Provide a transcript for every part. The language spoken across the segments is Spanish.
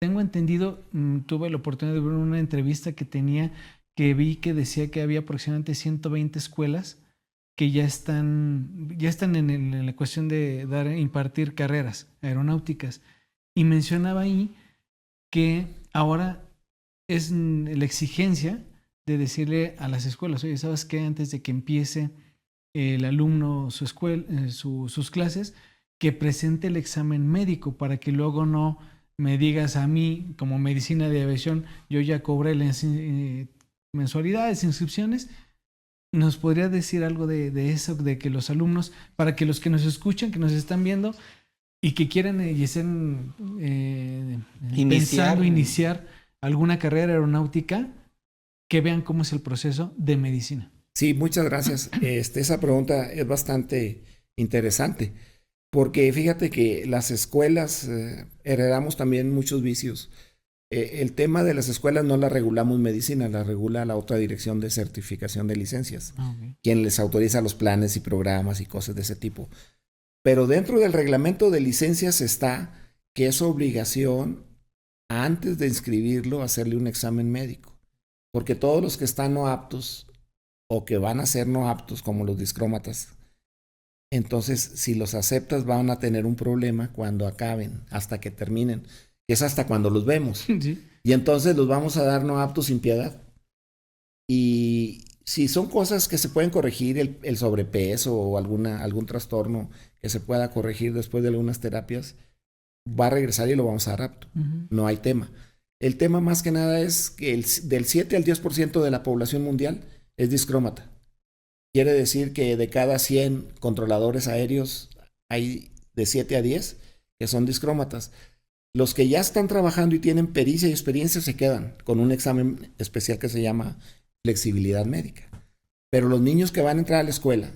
tengo entendido, tuve la oportunidad de ver una entrevista que tenía, que vi que decía que había aproximadamente 120 escuelas que ya están en la cuestión de impartir carreras aeronáuticas. Y mencionaba ahí que ahora es la exigencia de decirle a las escuelas, oye, ¿sabes qué? Antes de que empiece el alumno su escuela, sus clases, que presente el examen médico para que luego no me digas a mí, como medicina de aviación, yo ya cobré las mensualidades, inscripciones. ¿Nos podría decir algo de eso, de que los alumnos, para que los que nos escuchan, que nos están viendo y que quieran y estén pensando iniciar alguna carrera aeronáutica, que vean cómo es el proceso de medicina? Sí, muchas gracias. Esa pregunta es bastante interesante, porque fíjate que las escuelas heredamos también muchos vicios. El tema de las escuelas no la regulamos medicina, la regula la otra dirección de certificación de licencias, Okay. quien les autoriza los planes y programas y cosas de ese tipo. Pero dentro del reglamento de licencias está que es obligación, antes de inscribirlo, hacerle un examen médico. Porque todos los que están no aptos o que van a ser no aptos, como los discrómatas, entonces si los aceptas van a tener un problema cuando acaben, hasta que terminen. Es hasta cuando los vemos. Sí. Y entonces los vamos a dar no aptos sin piedad. Y si son cosas que se pueden corregir, el sobrepeso o algún trastorno que se pueda corregir después de algunas terapias, va a regresar y lo vamos a dar apto. No hay tema. El tema más que nada es que del 7 al 10% de la población mundial es discrómata. Quiere decir que de cada 100 controladores aéreos hay de 7 a 10 que son discrómatas. Los que ya están trabajando y tienen pericia y experiencia se quedan con un examen especial que se llama flexibilidad médica. Pero los niños que van a entrar a la escuela,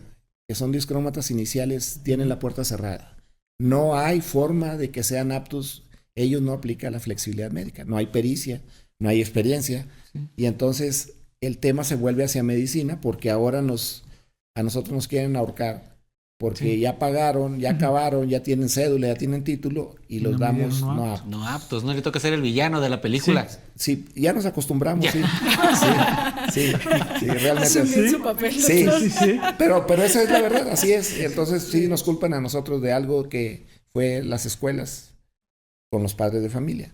que son discrómatas iniciales, tienen la puerta cerrada. No hay forma de que sean aptos. Ellos no aplican la flexibilidad médica. No hay pericia, no hay experiencia. Sí. Y entonces el tema se vuelve hacia medicina porque ahora a nosotros nos quieren ahorcar. Porque sí, ya pagaron, ya acabaron, ya tienen cédula, ya tienen título y los damos no aptos. No aptos, no le toca ser el villano de la película. Sí, ya nos acostumbramos, ya. Sí, realmente. Asumir su papel. Sí. Pero esa es la verdad, así es. Entonces sí nos culpan a nosotros de algo que fue las escuelas con los padres de familia.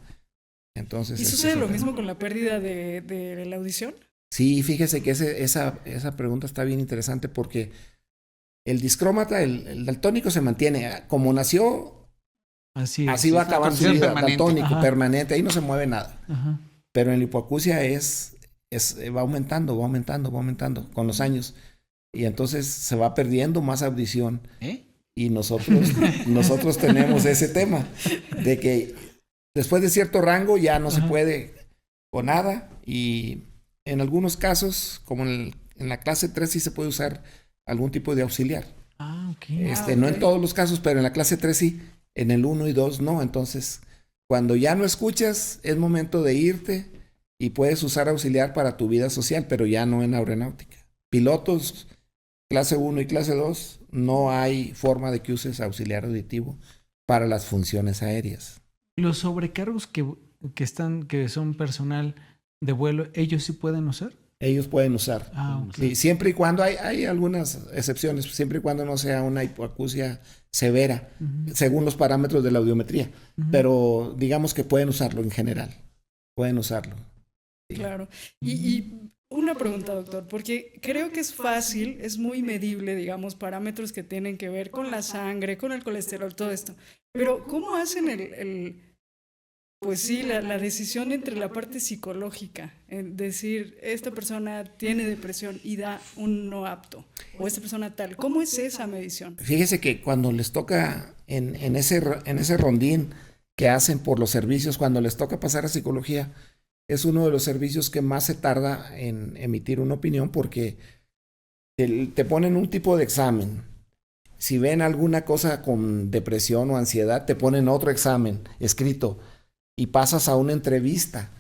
Entonces, ¿y sucede lo mismo con la pérdida de la audición? Sí, fíjese que esa pregunta está bien interesante porque el discrómata, el daltónico se mantiene. Como nació, así va a acabar su vida. Daltónico, permanente, ahí no se mueve nada. Ajá. Pero en la hipoacusia va aumentando con los años. Y entonces se va perdiendo más audición. Y nosotros tenemos ese tema de que después de cierto rango ya no se puede con nada. Y en algunos casos, como en la clase 3 sí se puede usar algún tipo de auxiliar. No en todos los casos, pero en la clase 3 sí, en el 1 y 2 no. Entonces, cuando ya no escuchas, es momento de irte y puedes usar auxiliar para tu vida social, pero ya no en aeronáutica. Pilotos, clase 1 y clase 2, no hay forma de que uses auxiliar auditivo para las funciones aéreas. Los sobrecargos que son personal de vuelo, ¿ellos sí pueden usar? Ellos pueden usar. Okay. Sí, siempre y cuando hay algunas excepciones, siempre y cuando no sea una hipoacusia severa, según los parámetros de la audiometría. Pero digamos que pueden usarlo en general. Pueden usarlo. Sí. Claro. Y una pregunta, doctor, porque creo que es fácil, es muy medible, digamos, parámetros que tienen que ver con la sangre, con el colesterol, todo esto. Pero ¿cómo hacen pues sí, la decisión entre la parte psicológica, en decir, esta persona tiene depresión y da un no apto, o esta persona tal? ¿Cómo es esa medición? Fíjese que cuando les toca en ese rondín que hacen por los servicios, cuando les toca pasar a psicología, es uno de los servicios que más se tarda en emitir una opinión porque te ponen un tipo de examen. Si ven alguna cosa con depresión o ansiedad, te ponen otro examen escrito. Y pasas a una entrevista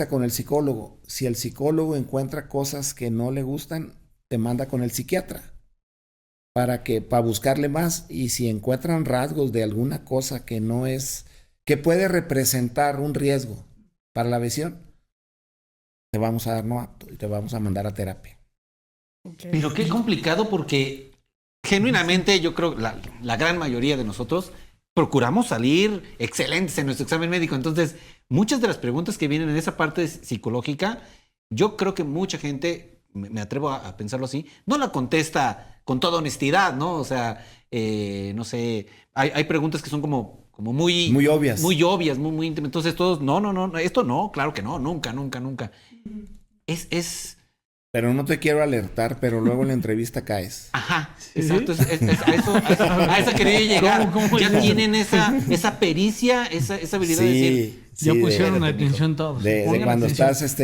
con el psicólogo. Si el psicólogo encuentra cosas que no le gustan, te manda con el psiquiatra para buscarle más. Y si encuentran rasgos de alguna cosa que no es que puede representar un riesgo para la visión, te vamos a dar no apto y te vamos a mandar a terapia. Ok. Pero qué complicado porque genuinamente yo creo la gran mayoría de nosotros procuramos salir excelentes en nuestro examen médico. Entonces, muchas de las preguntas que vienen en esa parte psicológica, yo creo que mucha gente, me atrevo a pensarlo así, no la contesta con toda honestidad, ¿no? O sea, no sé, hay preguntas que son como Muy obvias. Muy obvias, muy íntimas. Entonces todos, no, esto no, claro que no, nunca. Es Pero no te quiero alertar, pero luego en la entrevista caes. Ajá, Sí. exacto. A eso quería llegar. ¿Cómo Ya es eso? tienen esa pericia, esa habilidad de decir. Ya pusieron de- atención todos. de Pongan cuando atención. estás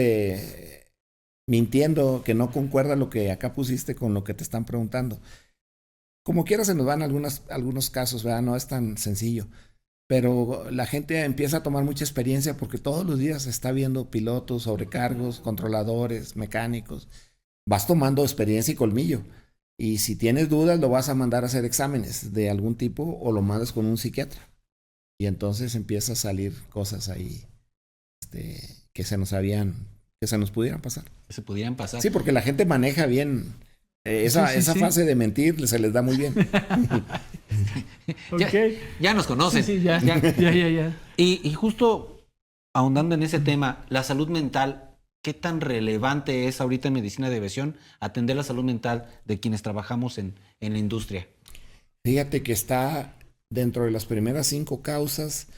mintiendo, que no concuerda lo que acá pusiste con lo que te están preguntando. Como quiera se nos van algunos casos, ¿verdad? No es tan sencillo. Pero la gente empieza a tomar mucha experiencia porque todos los días se está viendo pilotos, sobrecargos, controladores, mecánicos. Vas tomando experiencia y colmillo. Y si tienes dudas, lo vas a mandar a hacer exámenes de algún tipo o lo mandas con un psiquiatra. Y entonces empieza a salir cosas ahí que se nos pudieran pasar. Que se pudieran pasar. Sí, porque la gente maneja bien. Esa Sí. fase de mentir se les da muy bien. Ok. Ya nos conocen. Sí, ya. Y justo ahondando en ese tema, la salud mental, ¿qué tan relevante es ahorita en medicina de aviación atender la salud mental de quienes trabajamos en la industria? Fíjate que está dentro de las primeras 5 causas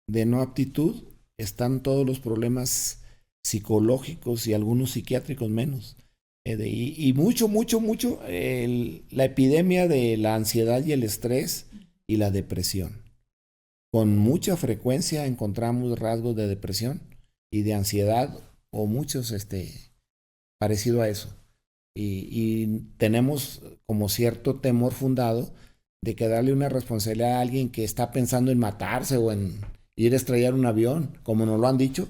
de no aptitud, están todos los problemas psicológicos y algunos psiquiátricos menos. Y mucho, la epidemia de la ansiedad y el estrés y la depresión. Con mucha frecuencia encontramos rasgos de depresión y de ansiedad o muchos parecido a eso. Y tenemos como cierto temor fundado de que darle una responsabilidad a alguien que está pensando en matarse o en ir a estrellar un avión, como nos lo han dicho,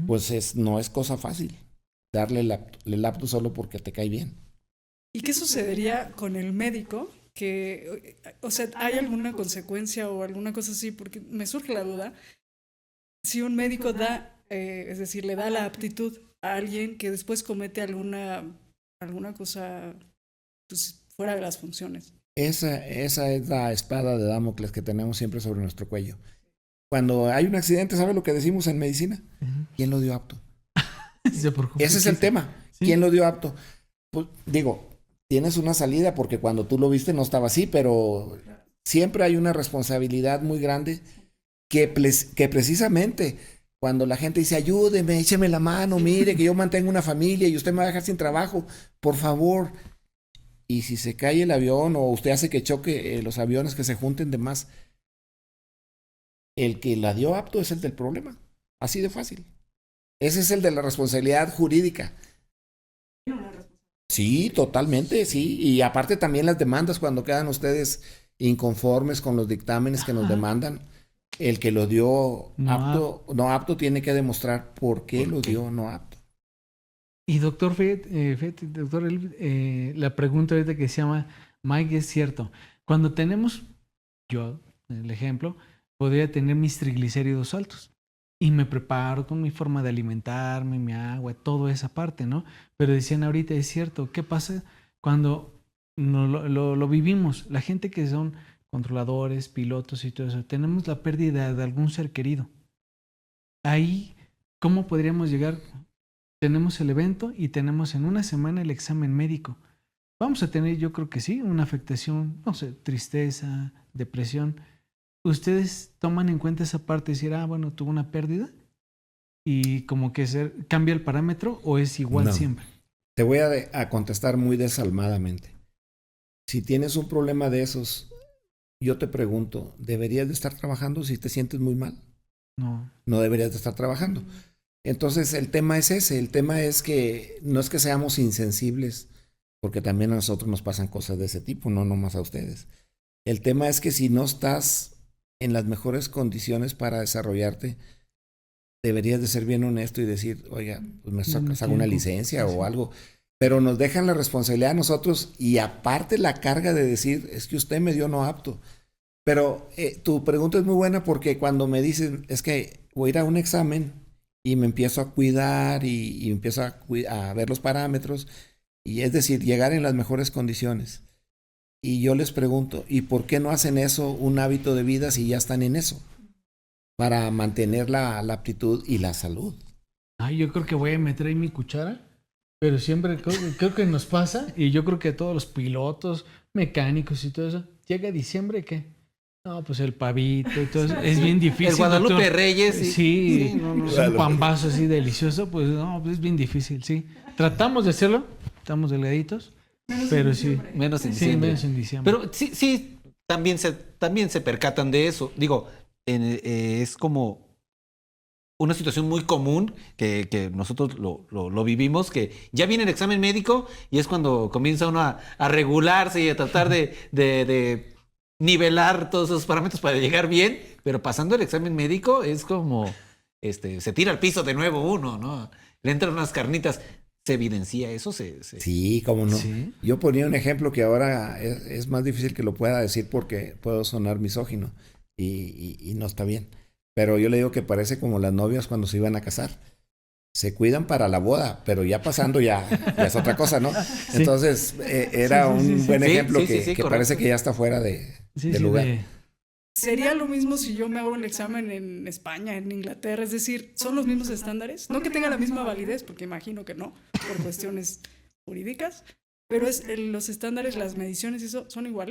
pues no es cosa fácil. Darle el apto solo porque te cae bien. ¿Y qué sucedería con el médico? Que, o sea, ¿hay alguna consecuencia o alguna cosa así? Porque me surge la duda. Si un médico da, es decir, le da la aptitud a alguien que después comete alguna cosa pues, fuera de las funciones. Esa es la espada de Damocles que tenemos siempre sobre nuestro cuello. Cuando hay un accidente, ¿sabe lo que decimos en medicina? ¿Quién lo dio apto? Ese es el tema. Sí. ¿Quién lo dio apto? Pues, digo, tienes una salida porque cuando tú lo viste no estaba así, pero siempre hay una responsabilidad muy grande que precisamente cuando la gente dice, ayúdeme, écheme la mano, mire que yo mantengo una familia y usted me va a dejar sin trabajo, por favor. Y si se cae el avión o usted hace que choque los aviones, que se junten de más, el que la dio apto es el del problema. Así de fácil. Ese es el de la responsabilidad jurídica. Sí, totalmente, sí. Y aparte también las demandas cuando quedan ustedes inconformes con los dictámenes que nos demandan. El que lo dio no apto tiene que demostrar por qué lo dio no apto. Y doctor la pregunta ahorita que se llama Mike es cierto. Cuando tenemos, yo, el ejemplo, podría tener mis triglicéridos altos. Y me preparo con mi forma de alimentarme, mi agua, toda esa parte, ¿no? Pero decían ahorita, es cierto, ¿qué pasa cuando no lo vivimos? La gente que son controladores, pilotos y todo eso, tenemos la pérdida de algún ser querido. Ahí, ¿cómo podríamos llegar? Tenemos el evento y tenemos en una semana el examen médico. Vamos a tener, yo creo que sí, una afectación, no sé, tristeza, depresión. ¿Ustedes toman en cuenta esa parte y decir, bueno, tuvo una pérdida? ¿Y como que cambia el parámetro o es igual No. siempre? Te voy a contestar muy desalmadamente. Si tienes un problema de esos, yo te pregunto, ¿deberías de estar trabajando si te sientes muy mal? No. No deberías de estar trabajando. Entonces el tema es ese, el tema es que no es que seamos insensibles, porque también a nosotros nos pasan cosas de ese tipo, no nomás a ustedes. El tema es que si no estás en las mejores condiciones para desarrollarte, deberías de ser bien honesto y decir, oiga, pues me saco una licencia o algo. Pero nos dejan la responsabilidad a nosotros y aparte la carga de decir, es que usted me dio no apto. Pero tu pregunta es muy buena porque cuando me dicen, es que voy a ir a un examen y me empiezo a cuidar y empiezo a ver los parámetros, y es decir, llegar en las mejores condiciones. Y yo les pregunto, ¿y por qué no hacen eso un hábito de vida si ya están en eso? Para mantener la aptitud y la salud. Ay, yo creo que voy a meter ahí mi cuchara, pero siempre creo que nos pasa, y yo creo que a todos los pilotos, mecánicos y todo eso, llega diciembre y ¿qué? No, pues el pavito y todo eso, es bien difícil. El Guadalupe doctor. Reyes. Sí, no. es un pambazo así delicioso, pues no, pues es bien difícil, sí. Tratamos de hacerlo, estamos delgaditos, pero sí. Menos en Sí, diciembre. menos en diciembre. Pero sí, también se percatan de eso. Digo, es como una situación muy común que nosotros lo vivimos, que ya viene el examen médico y es cuando comienza uno a regularse y a tratar de nivelar todos esos parámetros para llegar bien, pero pasando el examen médico es como se tira al piso de nuevo uno, ¿no? Le entran unas carnitas. ¿Se evidencia eso? Sí, cómo no. Sí. Yo ponía un ejemplo que ahora es más difícil que lo pueda decir porque puedo sonar misógino y no está bien. Pero yo le digo que parece como las novias cuando se iban a casar. Se cuidan para la boda, pero ya pasando ya es otra cosa, ¿no? Sí. Entonces era un buen Sí, ejemplo sí, que correcto. parece que ya está fuera de lugar. ¿Sería lo mismo si yo me hago el examen en España, en Inglaterra? Es decir, ¿son los mismos estándares? No que tenga la misma validez, porque imagino que no, por cuestiones jurídicas, pero los estándares, las mediciones, eso son iguales.